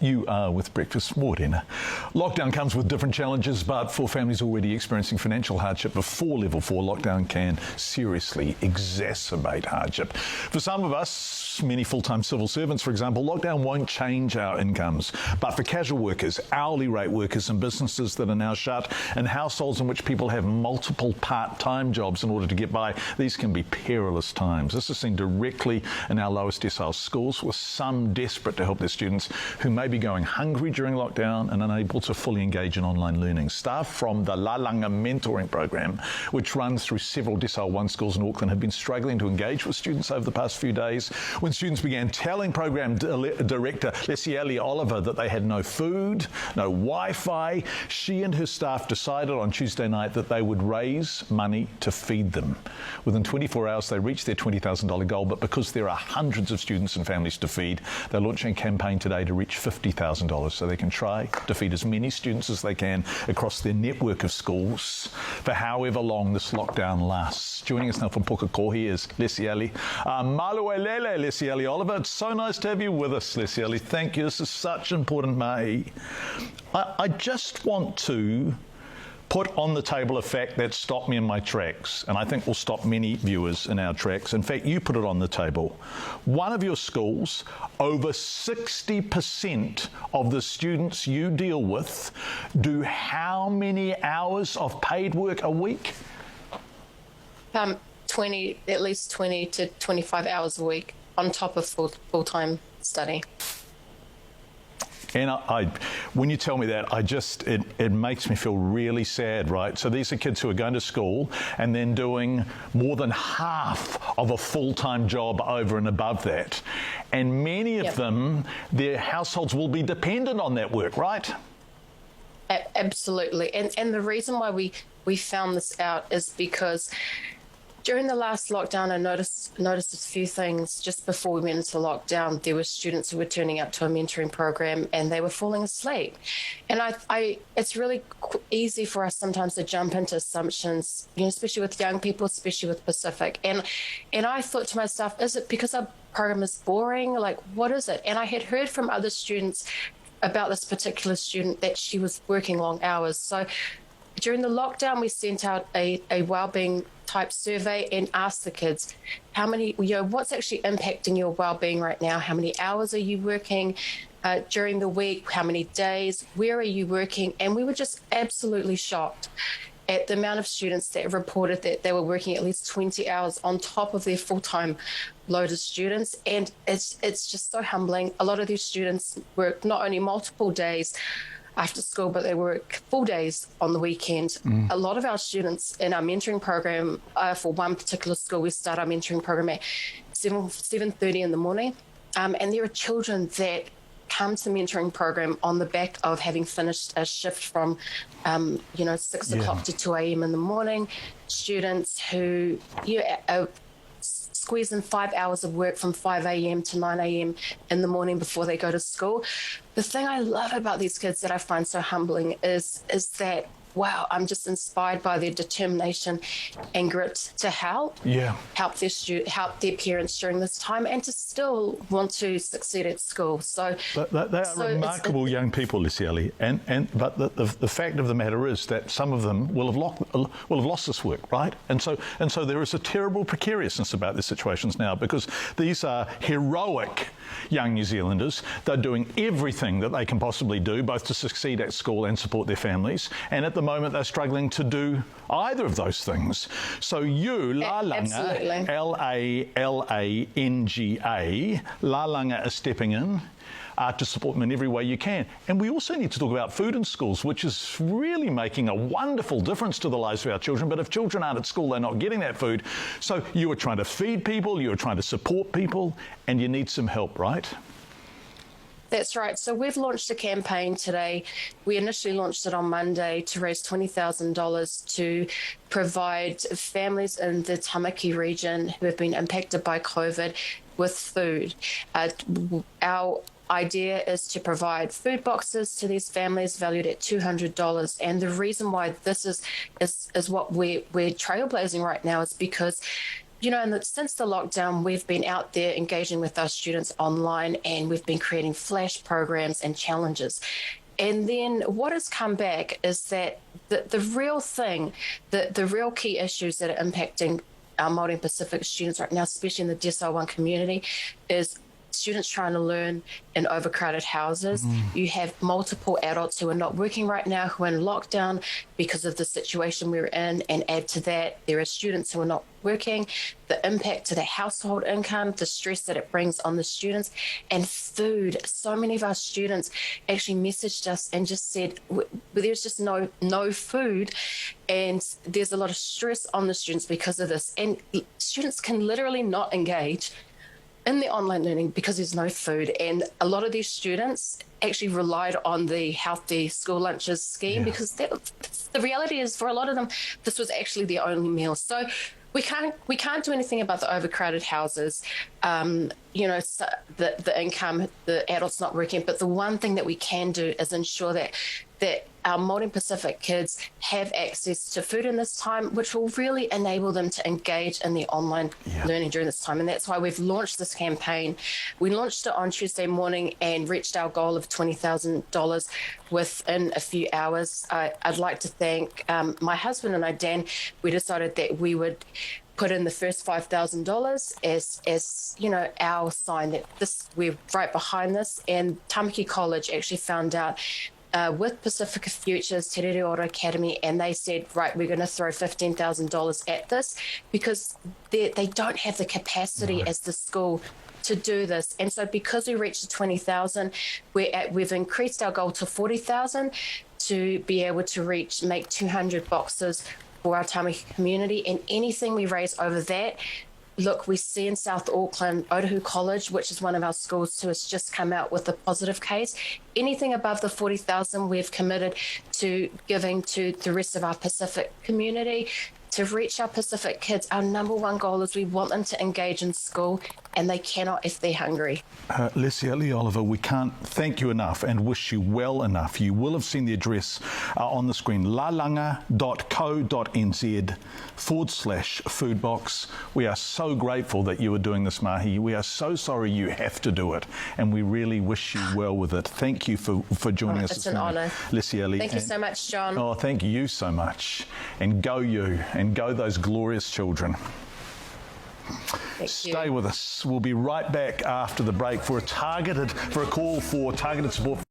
You are with Breakfast Morena. Lockdown comes with different challenges, but for families already experiencing financial hardship before level 4, lockdown can seriously exacerbate hardship. For some of us, many full-time civil servants, for example, lockdown won't change our incomes. But for casual workers, hourly rate workers and businesses that are now shut, and households in which people have multiple part-time jobs in order to get by, these can be perilous times. This is seen directly in our lowest decile schools, with some desperate to help their students who may be going hungry during lockdown and unable to fully engage in online learning. Staff from the Lālanga mentoring program, which runs through several decile 1 schools in Auckland, have been struggling to engage with students over the past few days. When students began telling program director Decile Oliver that they had no food, no Wi-Fi, she and her staff decided on Tuesday night that they would raise money to feed them. Within 24 hours, they reached their $20,000 goal, but because there are hundreds of students and families to feed, they're launching a campaign today to reach $50,000 so they can try to feed as many students as they can across their network of schools for however long this lockdown lasts. Joining us now from Pukekohe is Decile. Maluelele, Decile Oliver. It's so nice to have you with us, Decile. Thank you. This is such important mahi. I just want to put on the table a fact that stopped me in my tracks, and I think will stop many viewers in our tracks. In fact, you put it on the table. One of your schools, over 60% of the students you deal with do how many hours of paid work a week? 20, at least 20 to 25 hours a week on top of full-time study. And when you tell me that, it makes me feel really sad, right? So these are kids who are going to school and then doing more than half of a full-time job over and above that. And many of them, their households will be dependent on that work, right? Absolutely. And the reason why we found this out is because during the last lockdown, I noticed a few things. Just before we went into lockdown, there were students who were turning up to a mentoring program and they were falling asleep. And it's really easy for us sometimes to jump into assumptions, especially with young people, especially with Pacific. And I thought to myself, is it because our program is boring? Like, what is it? And I had heard from other students about this particular student that she was working long hours. So during the lockdown, we sent out a wellbeing type survey and asked the kids, how many, what's actually impacting your wellbeing right now? How many hours are you working during the week? How many days? Where are you working? And we were just absolutely shocked at the amount of students that reported that they were working at least 20 hours on top of their full-time load of students. And it's just so humbling. A lot of these students work not only multiple days after school, but they work full days on the weekend. A lot of our students in our mentoring program, for one particular school, we start our mentoring program at 7:30 in the morning. And there are children that come to the mentoring program on the back of having finished a shift from, 6 o'clock to 2 a.m. in the morning. Students who squeeze in 5 hours of work from 5 a.m. to 9 a.m. in the morning before they go to school. The thing I love about these kids that I find so humbling is that, wow, I'm just inspired by their determination and grit to help their parents during this time and to still want to succeed at school. So they are remarkable young people, Decile, but the fact of the matter is that some of them will have lost this work, right? And so there is a terrible precariousness about their situations now, because these are heroic young New Zealanders. They're doing everything that they can possibly do, both to succeed at school and support their families. And at the moment, they're struggling to do either of those things. So you, Lālanga, L-A-L-A-N-G-A, Lālanga is stepping in to support them in every way you can. And we also need to talk about food in schools, which is really making a wonderful difference to the lives of our children. But if children aren't at school, they're not getting that food. So you are trying to feed people, you are trying to support people, and you need some help, right? That's right. So we've launched a campaign today. We initially launched it on Monday to raise $20,000 to provide families in the Tamaki region who have been impacted by COVID with food. Our idea is to provide food boxes to these families valued at $200. And the reason why this is what we're trailblazing right now is because since the lockdown, we've been out there engaging with our students online, and we've been creating flash programs and challenges. And then what has come back is that the real thing, the real key issues that are impacting our Māori and Pacific students right now, especially in the Decile 1 community, is students trying to learn in overcrowded houses. You have multiple adults who are not working right now, who are in lockdown because of the situation we're in, and add to that, there are students who are not working, the impact to the household income, the stress that it brings on the students, and food. So many of our students actually messaged us and just said, there's just no food, and there's a lot of stress on the students because of this. And students can literally not engage in the online learning because there's no food. And a lot of these students actually relied on the healthy school lunches scheme because the reality is, for a lot of them, this was actually their only meal. So we can't do anything about the overcrowded houses, so the income, the adults not working. But the one thing that we can do is ensure that our Māori and Pacific kids have access to food in this time, which will really enable them to engage in the online learning during this time. And that's why we've launched this campaign. We launched it on Tuesday morning and reached our goal of $20,000 within a few hours. I'd like to thank my husband and I, Dan. We decided that we would put in the first $5,000 as our sign that we're right behind this. And Tamaki College actually found out with Pacifica Futures, Te Rere Ora Academy, and they said, right, we're going to throw $15,000 at this because they don't have the capacity as the school to do this. And so because we reached the 20,000, we've increased our goal to 40,000 to be able to make 200 boxes for our Tamaki community. And anything we raise over that, look, we see in South Auckland, Otahu College, which is one of our schools who has just come out with a positive case. Anything above the 40,000, we've committed to giving to the rest of our Pacific community. To reach our Pacific kids, our number one goal is we want them to engage in school, and they cannot if they're hungry. Lālanga Oliver, we can't thank you enough and wish you well enough. You will have seen the address on the screen, lalanga.co.nz/food box. We are so grateful that you are doing this, Mahi. We are so sorry you have to do it, and we really wish you well with it. Thank you for joining us this morning. It's an honour. Thank you so much, John. Oh, thank you so much. And go you, and go those glorious children. Stay with us. We'll be right back after the break for a call for targeted support.